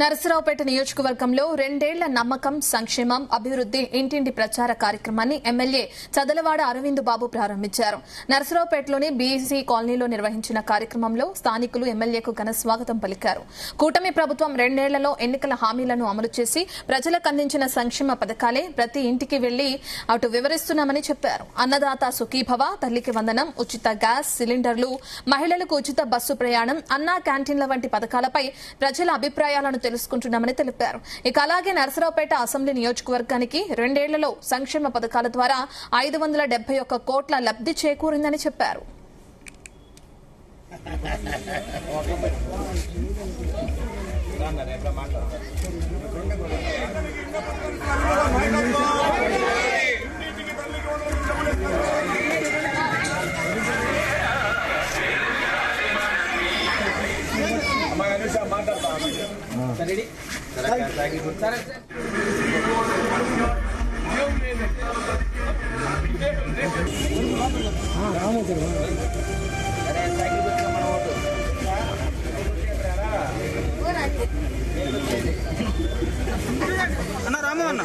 నరసరావుపేట నియోజకవర్గంలో 2 ఏళ్ల నమ్మకం సంక్షేమం అభివృద్ది ఇంటింటి ప్రచార కార్యక్రమాన్ని ఎమ్మెల్యే చదలవాడ అరవింద్ బాబు ప్రారంభించారు. నరసరావుపేటలోని బీసీ కాలనీలో నిర్వహించిన కార్యక్రమంలో స్థానికులు ఎమ్మెల్యేకు ఘన స్వాగతం పలికారు. కూటమి ప్రభుత్వం 2 ఏళ్లలో ఎన్నికల హామీలను అమలు చేసి ప్రజలకు అందించిన సంక్షేమ పథకాలే ప్రతి ఇంటికి వెళ్లి అటు వివరిస్తున్నామని చెప్పారు. అన్నదాత సుఖీభవ, తల్లికి వందనం, ఉచిత గ్యాస్ సిలిండర్లు, మహిళలకు ఉచిత బస్సు ప్రయాణం, అన్నా క్యాంటీన్ల వంటి పథకాలపై ప్రజల అభిప్రాయాలను తెలుసుకుంటున్నామని తెలిపారు. ఇక అలాగే నరసరావుపేట అసెంబ్లీ నియోజకవర్గానికి 2 ఏళ్లలో సంక్షేమ పథకాల ద్వారా 571 కోట్ల లబ్ది చేకూరిందని చెప్పారు. అన్న రాము అన్న